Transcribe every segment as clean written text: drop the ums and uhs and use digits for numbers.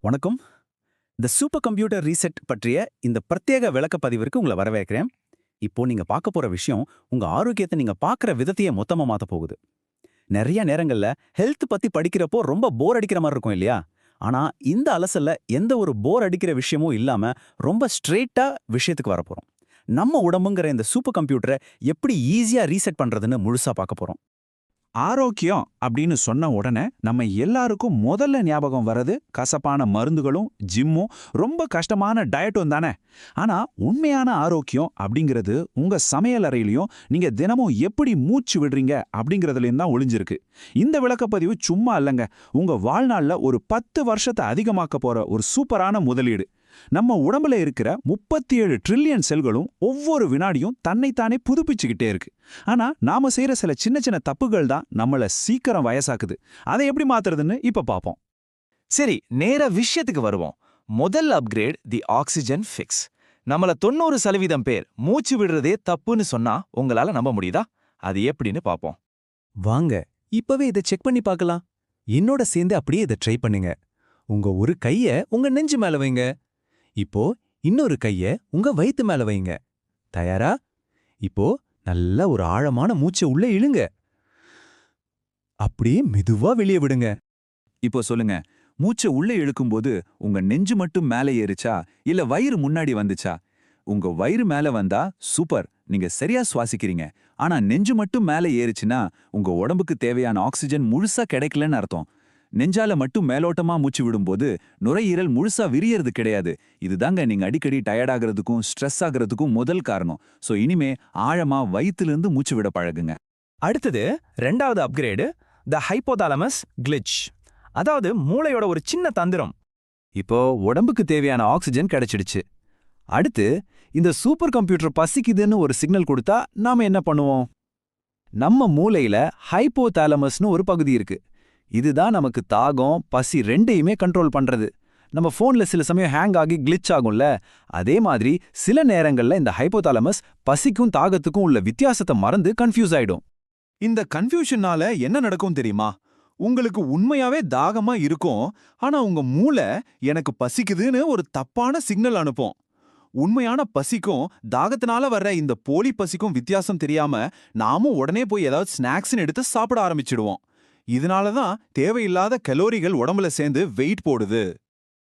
வணக்கம். இந்த super computer reset பற்றிய இந்த பிரத்யேக விளக்கப்பதிவிற்கு உங்களை வரவேற்கிறேன். இப்போ நீங்க பார்க்க போற விஷயம் உங்க ஆரோக்கியத்தை நீங்க பார்க்குற விதத்தையே மொத்தமா மாத்த போகுது. நிறைய நேரங்கள்ல ஹெல்த் பத்தி படிக்கிறப்போ ரொம்ப போர் அடிக்கிற மாதிரி இருக்கும் இல்லையா? ஆனா இந்த அலசல்ல எந்த ஒரு போர் அடிக்கிற விஷயமும் இல்லாம ரொம்ப ஸ்ட்ரெயிட்டா விஷயத்துக்கு வரப்போறோம். நம்ம உடம்புங்கிற இந்த சூப்பர் கம்ப்யூட்டரை எப்படி ஈஸியா ரீசெட் பண்றதுன்னு முழுசா பார்க்க போறோம். ஆரோக்கியம் அப்படின்னு சொன்ன உடனே நம்ம எல்லாருக்கும் முதல்ல ஞாபகம் வர்றது கசப்பான மருந்துகளும் ஜிம்மும் ரொம்ப கஷ்டமான டயட்டும் தானே. ஆனா உண்மையான ஆரோக்கியம் அப்படிங்கிறது உங்க சமையல் அறையிலையும் நீங்க தினமும் எப்படி மூச்சு விடுறீங்க அப்படிங்கிறதுலயும் தான் ஒளிஞ்சிருக்கு. இந்த விளக்கப்பதிவு சும்மா இல்லைங்க, உங்க வாழ்நாள்ல ஒரு 10 வருஷத்தை அதிகமாக்க போற ஒரு சூப்பரான முதலீடு. நம்ம உடம்புல இருக்கிற 37 ட்ரில்லியன் செல்களும் ஒவ்வொரு வினாடியும் தன்னைத்தானே புதுப்பிச்சுக்கிட்டே இருக்கு. ஆனா நாம செய்யற சில சின்ன சின்ன தப்புகள் தான் நம்மள சீக்கிரம் வயசாக்குது. அதை எப்படி மாத்துறதுன்னு இப்ப பாப்போம். சரி, நேரா விஷயத்துக்கு வருவோம். முதல் அப்கிரேட் தி ஆக்சிஜன் ஃபிக்ஸ். நம்மள 90% பேர் மூச்சு விடுறதே தப்புன்னு சொன்னா உங்களால நம்ப முடியுதா? அது எப்படின்னு பாப்போம். வாங்க இப்பவே இதை செக் பண்ணி பார்க்கலாம். என்னோட சேர்ந்து அப்படியே இதை ட்ரை பண்ணுங்க. உங்க ஒரு கைய உங்க நெஞ்சு மேல வைங்க. இப்போ இன்னொரு கைய உங்க வயித்து மேல வைங்க. தயாரா? இப்போ நல்ல ஒரு ஆழமான மூச்சை உள்ள இழுங்க. அப்படியே மெதுவா வெளியே விடுங்க. இப்போ சொல்லுங்க, மூச்சை உள்ள இழுக்கும்போது உங்க நெஞ்சு மட்டும் மேலே ஏறிச்சா இல்ல வயிறு முன்னாடி வந்துச்சா? உங்க வயிறு மேல வந்தா சூப்பர், நீங்க சரியா சுவாசிக்கிறீங்க. ஆனா நெஞ்சு மட்டும் மேலே ஏறிச்சுன்னா உங்க உடம்புக்கு தேவையான ஆக்சிஜன் முழுசா கிடைக்கலன்னு அர்த்தம். நெஞ்சால மட்டும் மேலோட்டமா மூச்சு விடும்போது நுரையீரல் முழுசா விரியறது கிடையாது. இதுதாங்க நீங்க அடிக்கடி டயர்ட் ஆகிறதுக்கும் ஸ்ட்ரெஸ் ஆகிறதுக்கும் முதல் காரணம். சோ இனிமே ஆழமா வயிற்றிலிருந்து மூச்சு விட பழகுங்க. அடுத்தது ரெண்டாவது அப்கிரேடு த ஹைப்போதாலமஸ் கிளிட்ச். அதாவது மூளையோட ஒரு சின்ன தந்திரம். இப்போ உடம்புக்கு தேவையான ஆக்சிஜன் கிடைச்சிடுச்சு. அடுத்து இந்த சூப்பர் கம்ப்யூட்டர் பசிக்குதுன்னு ஒரு சிக்னல் கொடுத்தா நாம என்ன பண்ணுவோம்? நம்ம மூளையில ஹைப்போதாலமஸ்னு ஒரு பகுதி இருக்கு. இதுதான் நமக்கு தாகம் பசி ரெண்டையுமே கண்ட்ரோல் பண்றது. நம்ம போன்ல சில சமயம் ஹேங் ஆகி கிளிச் ஆகும்ல, அதே மாதிரி சில நேரங்கள்ல இந்த ஹைப்போதாலமஸ் பசிக்கும் தாகத்துக்கும் உள்ள வித்தியாசத்தை மறந்து கன்ஃபியூஸ் ஆயிடும். இந்த கன்ஃபியூஷனால என்ன நடக்கும் தெரியுமா? உங்களுக்கு உண்மையாவே தாகமா இருக்கும், ஆனா உங்க மூளை எனக்கு பசிக்குதுன்னு ஒரு தப்பான சிக்னல் அனுப்பும். உண்மையான பசிக்கும் தாகத்தினால வர்ற இந்த போலி பசிக்கும் வித்தியாசம் தெரியாம நாமும் உடனே போய் ஏதாவது ஸ்நாக்ஸ்னு எடுத்து சாப்பிட ஆரம்பிச்சிடுவோம். இதனால தான் தேவையில்லாத கலோரிகள் உடம்புல சேர்ந்து வெயிட் போடுது.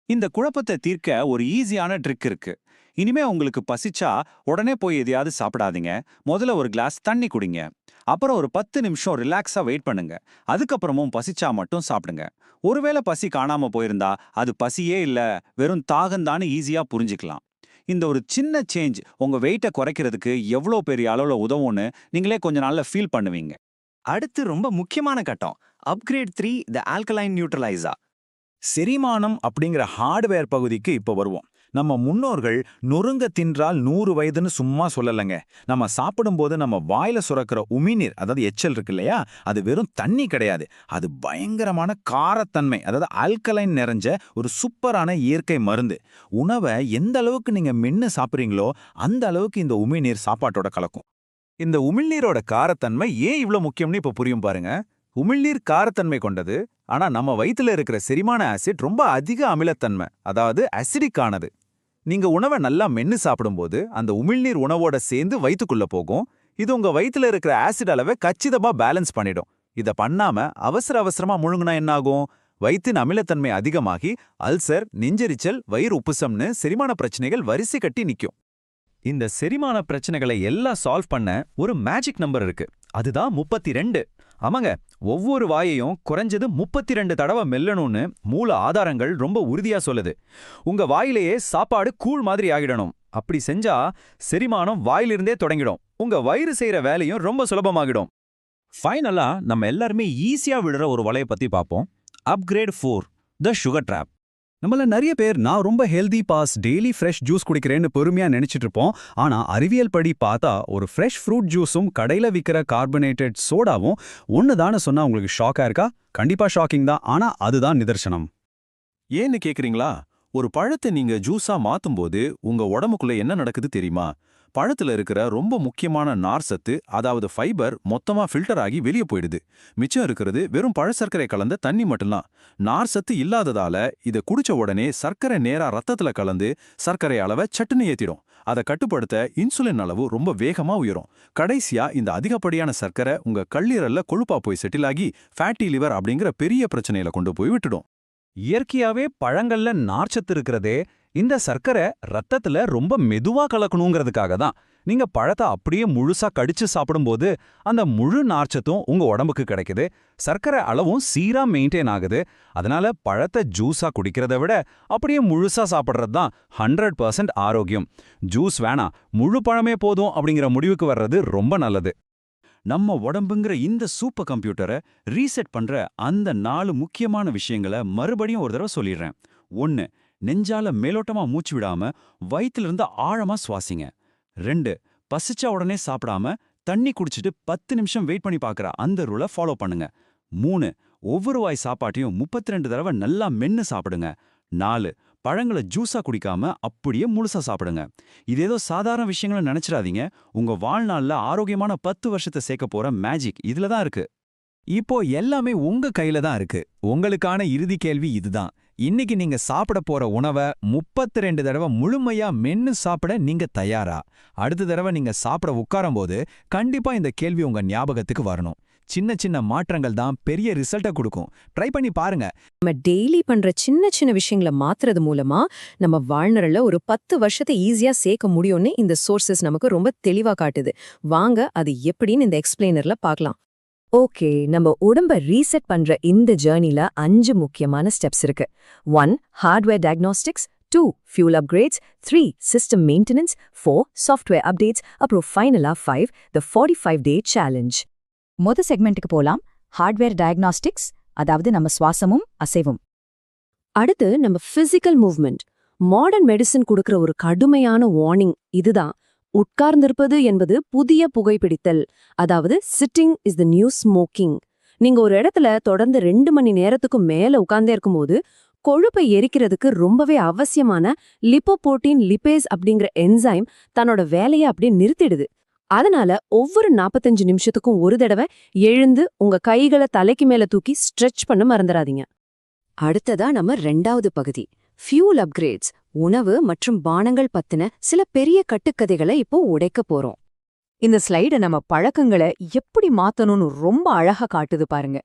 இந்த குழப்பத்தை தீர்க்க ஒரு ஈஸியான ட்ரிக் இருக்கு. இனிமே உங்களுக்கு பசிச்சா உடனே போய் எதையாவது சாப்பிடாதீங்க. முதல்ல ஒரு கிளாஸ் தண்ணி குடிங்க. அப்புறம் ஒரு 10 நிமிஷம் ரிலாக்ஸா வெயிட் பண்ணுங்க. அதுக்கப்புறமும் பசிச்சா மட்டும் சாப்பிடுங்க. ஒருவேளை பசி காணாம போயிருந்தா அது பசியே இல்ல, வெறும் தாகம்தான்னு ஈஸியா புரிஞ்சுக்கலாம். இந்த ஒரு சின்ன சேஞ்ச் உங்க வெயிட்டை குறைக்கிறதுக்கு எவ்வளோ பெரிய அளவுல உதவும்னு நீங்களே கொஞ்ச நாள்ல ஃபீல் பண்ணுவீங்க. அடுத்து ரொம்ப முக்கியமான கட்டம், அப்கிரேட் 3 த ஆல்கலைன் நியூட்ரலைசர். செரிமானம் அப்படிங்கிற ஹார்ட்வேர் பகுதிக்கு இப்போ வருவோம். நம்ம முன்னோர்கள் நொறுங்க தின்றால் 100 வயதுன்னு சும்மா சொல்லலைங்க. நம்ம சாப்பிடும்போது நம்ம வாயில சுரக்கிற உமிநீர், அதாவது எச்சல் இருக்கு இல்லையா, அது வெறும் தண்ணி கிடையாது. அது பயங்கரமான காரத்தன்மை, அதாவது ஆல்கலைன் நிறைஞ்ச ஒரு சூப்பரான இயற்கை மருந்து. உணவை எந்த அளவுக்கு நீங்க மென்னு சாப்பிட்றீங்களோ அந்த அளவுக்கு இந்த உமிழ்நீர் சாப்பாட்டோட கலக்கும். இந்த உமிழ்நீரோட காரத்தன்மை ஏன் இவ்ளோ முக்கியம்னு இப்ப புரியும் பாருங்க. உமிழ்நீர் காரத்தன்மை கொண்டது, ஆனா நம்ம வயித்துல இருக்கிற செரிமான ஆசிட் ரொம்ப அதிக அமிலத்தன்மை, அதாவது அசிடிக் ஆனது. நீங்க உணவை நல்லா மென்னு சாப்பிடும்போது அந்த உமிழ்நீர் உணவோட சேர்ந்து வயித்துக்குள்ள போகும். இது உங்க வயித்துல இருக்கிற ஆசிட் அளவை கச்சிதமா பேலன்ஸ் பண்ணிடும். இத பண்ணாம அவசரமா முழுங்குனா என்ன ஆகும்? வயிற்றின் அமிலத்தன்மை அதிகமாகி அல்சர், நெஞ்செரிச்சல், வயிறு உப்புசம்னு செரிமான பிரச்சனைகள் வரிசை கட்டி நிக்கும். இந்த செரிமான பிரச்சனைகளை எல்லாம் சால்வ் பண்ண ஒரு மேஜிக் நம்பர் இருக்கு. அதுதான் 32. ஆமாங்க, ஒவ்வொரு வாயையும் குறைஞ்சது 32 தடவை மெல்லணும்னு மூல ஆதாரங்கள் ரொம்ப உறுதியா சொல்லுது. உங்க வாயிலேயே சாப்பாடு கூழ் மாதிரி ஆகிடணும். அப்படி செஞ்சா செரிமானம் வாயிலிருந்தே தொடங்கிடும். உங்க வயிறு செய்யற வேலையும் ரொம்ப சுலபமாகிடும். ஃபைனலா நம்ம எல்லாருமே ஈஸியா விடுற ஒரு வலையை பத்தி பார்ப்போம். Upgrade 4 the sugar drop. நம்மள நிறைய பேர் நான் ரொம்ப healthy boss, daily fresh juice குடிக்கிறேன்னு பெருமையா நினைச்சிட்டு இருப்போம். ஆனா அறிவியல் படி பார்த்தா ஒரு ஃப்ரெஷ் ஃப்ரூட் ஜூஸும் கடையில விற்கிற கார்பனேட்டட் சோடாவும் ஒண்ணுதான்னு சொன்னா உங்களுக்கு ஷாக்கா இருக்கா? கண்டிப்பா ஷாக்கிங் தான், ஆனா அதுதான் நிதர்சனம். ஏன்னு கேக்குறீங்களா? ஒரு பழத்தை நீங்க ஜூஸா மாத்தும்போது உங்க உடம்புக்குள்ள என்ன நடக்குது தெரியுமா? பழத்துல இருக்கிற ரொம்ப முக்கியமான நார் சத்து, அதாவது ஃபைபர் மொத்தமா ஃபில்டர் ஆகி வெளியே போயிடுது. மிச்சம் இருக்கிறது வெறும் பழசர்க்கரை கலந்த தண்ணி மட்டும்தான். நார் சத்து இல்லாததால இதை குடிச்ச உடனே சர்க்கரை நேரா ரத்தத்துல கலந்து சர்க்கரை அளவை சட்டுன்னு ஏத்திடும். அதை கட்டுப்படுத்த இன்சுலின் அளவு ரொம்ப வேகமா உயரும். கடைசியா இந்த அதிகப்படியான சர்க்கரை உங்க கல்லீரல்ல கொழுப்பா போய் செட்டில் ஆகி ஃபேட்டி லிவர் அப்படிங்கிற பெரிய பிரச்சனையில கொண்டு போய் விட்டுடும். இயற்கையாவே பழங்கள்ல நார்ச்சத்து இருக்கிறதே இந்த சர்க்கரை ரத்தத்துல ரொம்ப மெதுவா கலக்கணுங்கிறதுக்காக தான். நீங்க பழத்தை அப்படியே முழுசா கடிச்சு சாப்பிடும்போது அந்த முழு நார்ச்சத்தும் உங்க உடம்புக்கு கிடைக்குது. சர்க்கரை அளவும் சீரா மெயின்டைன் ஆகுது. அதனால பழத்தை ஜூஸா குடிக்கிறத விட அப்படியே முழுசா சாப்பிட்றது தான் 100% ஆரோக்கியம். ஜூஸ் வேணாம், முழு பழமே போதும் அப்படிங்கிற முடிவுக்கு வர்றது ரொம்ப நல்லது. நம்ம உடம்புங்கிற இந்த சூப்பர் கம்ப்யூட்டரை ரீசெட் பண்ற அந்த 4 முக்கியமான விஷயங்களை மறுபடியும் ஒரு தடவை சொல்லிடுறேன். 1. நெஞ்சால மேலோட்டமா மூச்சு விடாம வயிற்றிலிருந்து ஆழமா சுவாசிங்க. 2. பசிச்சா உடனே சாப்பிடாம தண்ணி குடிச்சிட்டு 10 நிமிஷம் வெயிட் பண்ணி பார்க்குற அந்த ரூலை ஃபாலோ பண்ணுங்க. 3. ஒவ்வொரு வாய் சாப்பாட்டையும் 32 தடவை நல்லா மென்னு சாப்பிடுங்க. 4. பழங்களை ஜூஸா குடிக்காம அப்படியே முழுசா சாப்பிடுங்க. இது ஏதோ சாதாரண விஷயங்களை நினைச்சிடாதீங்க. உங்க வாழ்நாள்ல ஆரோக்கியமான 10 வருஷத்தை சேர்க்க போற மேஜிக் இதுல தான் இருக்கு. இப்போ எல்லாமே உங்க கையில தான் இருக்கு. உங்களுக்கான இறுதி கேள்வி இதுதான். இன்னைக்கு நீங்க சாப்பிட போற உணவை 32 தடவை முழுமையா மென்னு சாப்பிட நீங்க தயாரா? அடுத்த தடவை நீங்க சாப்பிட உட்காரும்போது கண்டிப்பா இந்த கேள்வி உங்க ஞாபகத்துக்கு வரணும். சின்ன சின்ன மாற்றங்கள் தான் பெரிய ரிசல்ட்டை கொடுக்கும். ட்ரை பண்ணி பாருங்க. நம்ம டெய்லி பண்ற சின்ன சின்ன விஷயங்களை மாத்துறது மூலமா நம்ம வாழ்நாள்ல ஒரு 10 வருஷத்தை ஈஸியா சேர்க்க முடியும்னு இந்த சோர்சஸ் நமக்கு ரொம்ப தெளிவா காட்டுது. வாங்க அது எப்படின்னு இந்த எக்ஸ்பிளைனர்ல பார்க்கலாம். ஓகே, நம்ம உடம்ப ரீசெட் பண்ற இந்த ஜர்னில 5 முக்கியமான ஸ்டெப்ஸ் இருக்கு. 1. Hardware diagnostics. 2. fuel upgrades. 3. system maintenance. 4. software updates. அப்புறம் ஃபைனலா 5. the 45-day challenge. செக்மெண்ட்டுக்கு போலாம். ஹார்ட்வேர் டயக்னாஸ்டிக்ஸ், அதாவது நம்ம சுவாசமும் அசைவும். அடுத்து நம்ம பிசிக்கல் மூவ்மெண்ட். மாடர்ன் மெடிசின் கொடுக்கிற ஒரு கடுமையான வார்னிங் இதுதான். உட்கார்ந்திருப்பது என்பது புதிய புகைப்பிடித்தல். அதாவது sitting is the new smoking. நீங்க ஒரு இடத்துல தொடர்ந்து 2 மணி நேரத்துக்கும் மேல உட்கார்ந்தே இருக்கும்போது கொழுப்பை எரிக்கிறதுக்கு ரொம்பவே அவசியமான லிப்போபோர்டின் லிபேஸ் அப்படிங்கிற என்சைம் தன்னோட வேலையை அப்படியே நிறுத்திடுது. அதனால ஒவ்வொரு 45 நிமிஷத்துக்கும் ஒரு தடவை எழுந்து உங்க கைகளை தலைக்கு மேல தூக்கி ஸ்ட்ரெச் பண்ண மறந்துடாதீங்க. அடுத்ததா நம்ம 2வது பகுதி, ஃபியூல் அப்கிரேட்ஸ். உணவு மற்றும் பானங்கள் பத்தின சில பெரிய கட்டுக்கதைகளை இப்போ உடைக்க போறோம். இந்த ஸ்லைட நம்ம பழக்கங்களை எப்படி மாத்தணும்னு ரொம்ப அழகா காட்டுது பாருங்க.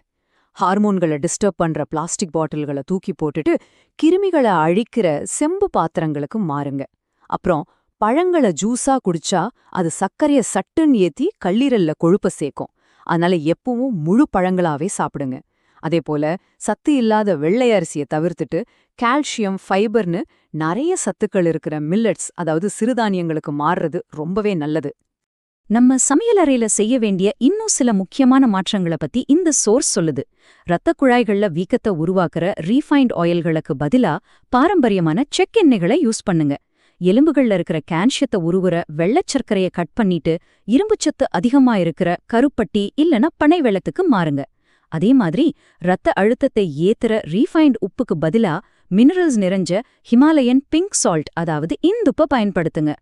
ஹார்மோன்களை டிஸ்டர்ப் பண்ற பிளாஸ்டிக் பாட்டில்களை தூக்கி போட்டுட்டு கிருமிகளை அழிக்கிற செம்பு பாத்திரங்களுக்கு மாறுங்க. அப்புறம் பழங்களை ஜூஸா குடிச்சா அது சர்க்கரைய சட்டுன்னு ஏத்தி கல்லீரல்ல கொழுப்ப சேர்க்கும். அதனால எப்பவும் முழு பழங்களாவே சாப்பிடுங்க. அதே போல சத்து இல்லாத வெள்ளை அரிசியை தவிர்த்துட்டு கால்சியம், ஃபைபர்னு நிறைய சத்துக்கள் இருக்கிற மில்லட்ஸ், அதாவது சிறுதானியங்களுக்கு மாறுறது ரொம்பவே நல்லது. நம்ம சமையலறையில செய்ய வேண்டிய இன்னும் சில முக்கியமான மாற்றங்களை பத்தி இந்த சோர்ஸ் சொல்லுது. இரத்த குழாய்கள்ல வீக்கத்தை உருவாக்குற ரீஃபைண்ட் ஆயில்களுக்கு பதிலா பாரம்பரியமான செக் எண்ணெய்களை யூஸ் பண்ணுங்க. எலும்புகள்ல இருக்கிற கால்சியத்தை உருவுற வெள்ளச்சர்க்கரையை கட் பண்ணிட்டு இரும்புச்சத்து அதிகமா இருக்கிற கருப்பட்டி இல்லனா பனை வெள்ளத்துக்கு மாறுங்க. அதே மாதிரி இரத்த அழுத்தத்தை ஏத்துற ரீஃபைண்ட் உப்புக்கு பதிலா மினரல்ஸ் நிறைஞ்ச ஹிமாலயன் பிங்க் சால்ட், அதாவது இந்துப்பை பயன்படுத்துங்க.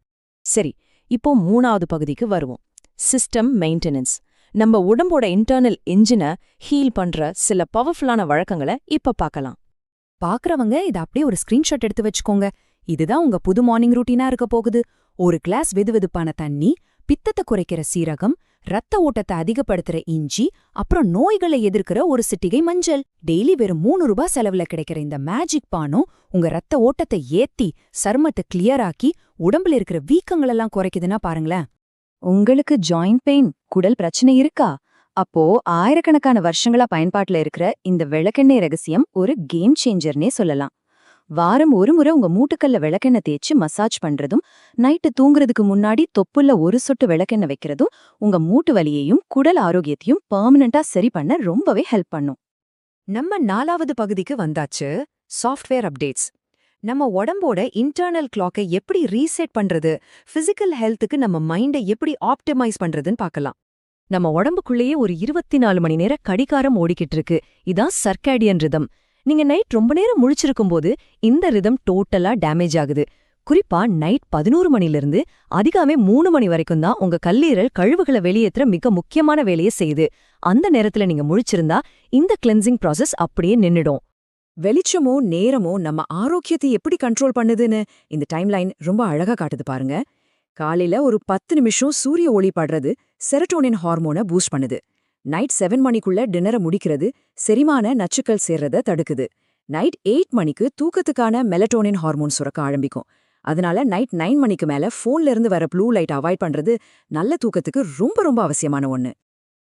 சரி, இப்போ 3வது பகுதிக்கு வருவோம். System maintenance. நம்ம உடம்போட இன்டர்னல் என்ஜினை ஹீல் பண்ற சில பவர்ஃபுல்லான வழக்கங்களை இப்ப பார்க்கலாம். பாக்குறவங்க இதை அப்படியே ஒரு ஸ்கிரீன்ஷாட் எடுத்து வச்சுக்கோங்க. இதுதான் உங்க புது மார்னிங் ரூட்டீனா இருக்க போகுது. ஒரு கிளாஸ் வெதுவெதுப்பான தண்ணி, பித்தத்தை குறைக்கிற சீரகம், ரத்த ஓட்டத்தை அதிகப்படுத்துற இஞ்சி, அப்புறம் நோய்களை எதிர்க்கிற ஒரு சிட்டிகை மஞ்சள். டெய்லி வெறும் 3 ரூபாய் செலவுல கிடைக்கிற இந்த மேஜிக் பானம் உங்க ரத்த ஓட்டத்தை ஏத்தி சர்மத்தை கிளியர் ஆக்கி உடம்புல இருக்கிற வீக்கங்களெல்லாம் குறைக்குதுன்னா பாருங்களேன். உங்களுக்கு ஜாயிண்ட் பெயின், குடல் பிரச்சனை இருக்கா? அப்போ ஆயிரக்கணக்கான வருஷங்களா பயன்பாட்டுல இருக்கிற இந்த விளக்கெண்ணெய் ரகசியம் ஒரு கேம் சேஞ்சர்னே சொல்லலாம். வாரம் ஒரு முறை உங்க மூட்டுக்கல்ல விளக்கெண்ணெய் தேய்ச்சி மசாஜ் பண்றதும், நைட்டு தூங்குறதுக்கு முன்னாடி தொப்புல ஒரு சொட்டு விளக்கெண்ணெய் வைக்கிறதும் உங்க மூட்டு வலியையும் குடல் ஆரோக்கியத்தையும் பெர்மனண்டா சரி பண்ண ரொம்பவே ஹெல்ப் பண்ணும். நம்ம 4வது பகுதிக்கு வந்தாச்சு, சாஃப்ட்வேர் அப்டேட்ஸ். நம்ம உடம்போட இன்டர்னல் கிளாக்கை எப்படி ரீசெட் பண்றது, பிசிக்கல் ஹெல்த்துக்கு நம்ம மைண்டை எப்படி ஆப்டிமைஸ் பண்றதுன்னு பார்க்கலாம். நம்ம உடம்புக்குள்ளேயே ஒரு 24 மணி நேர கடிகாரம் ஓடிக்கிட்டு இருக்கு. இதான் சர்க்காடியன் ரிதம். நீங்க நைட் ரொம்ப நேரம் முழிச்சிருக்கும் போது இந்த ரிதம் டோட்டலா டேமேஜ் ஆகுது. குறிப்பா நைட் 11 மணிலிருந்து அதிகாலை 3 மணி வரைக்கும் தான் உங்க கல்லீரல் கழிவுகளை வெளியேற்ற மிக முக்கியமான வேலையை செய்யுது. அந்த நேரத்துல நீங்க முழிச்சிருந்தா இந்த கிளென்சிங் ப்ராசஸ் அப்படியே நின்னுடும். வெளிச்சமோ நேரமோ நம்ம ஆரோக்கியத்தை எப்படி கண்ட்ரோல் பண்ணுதுன்னு இந்த டைம்லைன் ரொம்ப அழகா காட்டுது பாருங்க. காலையில ஒரு 10 நிமிஷம் சூரிய ஒளி படுறது செரட்டோனின் ஹார்மோனை பூஸ்ட் பண்ணுது. நைட் 7 மணிக்குள்ள டின்னரை முடிக்கிறது செரிமான நச்சுக்கள் சேர்றத தடுக்குது. நைட் 8 மணிக்கு தூக்கத்துக்கான மெலட்டோனின் ஹார்மோன் சுரக்க ஆரம்பிக்கும். அதனால நைட் 9 மணிக்கு மேல போன்ல இருந்து வர ப்ளூ லைட் அவாய்ட் பண்றது நல்ல தூக்கத்துக்கு ரொம்ப ரொம்ப அவசியமான ஒண்ணு.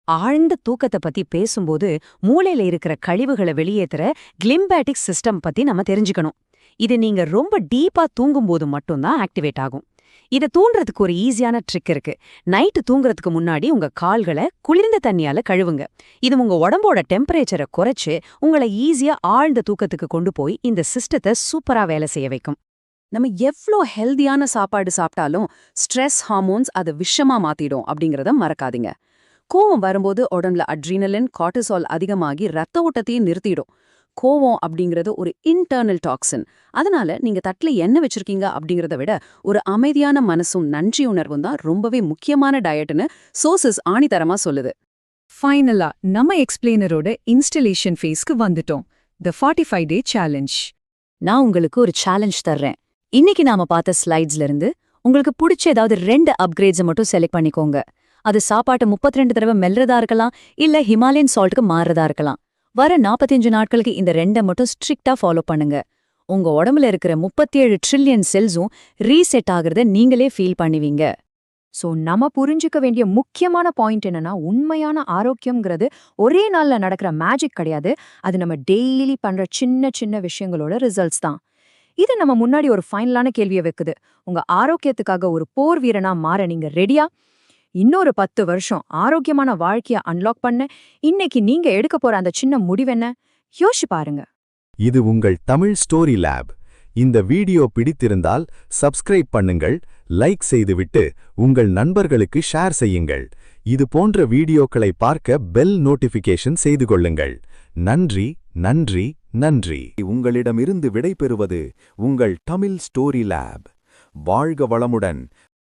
ஆழ்ந்த தூக்கத்தை பத்தி பேசும்போது மூளையில இருக்கிற கழிவுகளை வெளியேற்றுற கிளிம்பாட்டிக் சிஸ்டம் பத்தி நம்ம தெரிஞ்சுக்கணும். இது நீங்க ரொம்ப டீப்பா தூங்கும்போது மட்டும்தான் ஆக்டிவேட் ஆகும். இதை தூண்டுறதுக்கு ஒரு ஈஸியான ட்ரிக் இருக்கு. நைட்டு தூங்குறதுக்கு முன்னாடி உங்க கால்களை குளிர்ந்த தண்ணியால கழுவுங்க. இது உங்க உடம்போட டெம்பரேச்சரை குறைச்சு உங்களை ஈஸியா ஆழ்ந்த தூக்கத்துக்கு கொண்டு போய் இந்த சிஸ்டத்தை சூப்பரா வேலை செய்ய வைக்கும். நம்ம எவ்ளோ ஹெல்தியான சாப்பாடு சாப்பிட்டாலும் ஸ்ட்ரெஸ் ஹார்மோன்ஸ் அதை விஷமா மாத்திடும் அப்படிங்கறத மறக்காதீங்க. கோவம் வரும்போது உடம்புல அட்ரினலின், கார்டிசால் அதிகமாகி ரத்த ஓட்டத்தையும் நிறுத்திடும். கோவம் அப்படிங்கிறது ஒரு இன்டர்னல் டாக்ஸின். அதனால நீங்க தட்டுல என்ன வச்சிருக்கீங்க அப்படிங்கறத விட ஒரு அமைதியான மனசும் நன்றி உணர்வும் தான் ரொம்பவே முக்கியமான டயட்னு சோர்சஸ் ஆணித்தரமா சொல்லுது. ஃபைனலா நம்ம எக்ஸ்பிளைனரோட இன்ஸ்டலேஷன் ஃபேஸ்க்கு வந்துட்டோம். தி 45 டே சேலஞ்ச். நான் உங்களுக்கு ஒரு சேலஞ்ச் தர்றேன். இன்னைக்கு நாம பார்த்த ஸ்லைட்ஸ்ல இருந்து உங்களுக்கு பிடிச்ச ஏதாவது 2 அப்கிரேட்ஸை மட்டும் செலக்ட் பண்ணிக்கோங்க. அது சாப்பாட்டை 32 தடவை மெல்றதா இருக்கலாம், இல்ல ஹிமாலயன் சால்ட்டுக்கு மாறுறதா இருக்கலாம். வர 45 நாட்களுக்கு இந்த 2 மட்டும் ஸ்ட்ரிக்டா ஃபாலோ பண்ணுங்க. உங்க உடம்புல இருக்கிற 37 ட்ரில்லியன் செல்ஸும் ரீசெட் ஆகுறத நீங்களே ஃபீல் பண்ணுவீங்க. சோ நம்ம புரிஞ்சுக்க வேண்டிய முக்கியமான பாயிண்ட் என்னன்னா, உண்மையான ஆரோக்கியம்ங்கிறது ஒரே நாள்ல நடக்கிற மேஜிக் கிடையாது. அது நம்ம டெய்லி பண்ற சின்ன சின்ன விஷயங்களோட ரிசல்ட்ஸ் தான். இது நம்ம முன்னாடி ஒரு ஃபைனலான கேள்வியை வைக்குது. உங்க ஆரோக்கியத்துக்காக ஒரு போர் வீரனா மாற நீங்க ரெடியா? இன்னொரு 10 வருஷம் ஆரோக்கியமான வாழ்க்கைய அன்லாக் பண்ண இன்னைக்கு நீங்க எடுக்க போற அந்த சின்ன முடிவென்ன யோசிச்சு பாருங்க. இது உங்கள் தமிழ் ஸ்டோரி லேப். இந்த வீடியோ பிடித்திருந்தால் சப்ஸ்கிரைப் பண்ணுங்கள், லைக் செய்துவிட்டு உங்கள் நண்பர்களுக்கு ஷேர் செய்யுங்கள். இது போன்ற வீடியோக்களை பார்க்க பெல் நோட்டிஃபிகேஷன் செய்து கொள்ளுங்கள். நன்றி, நன்றி, நன்றி. உங்களிடமிருந்து விடைபெறுவது உங்கள் தமிழ் ஸ்டோரி லேப். வாழ்க வளமுடன்.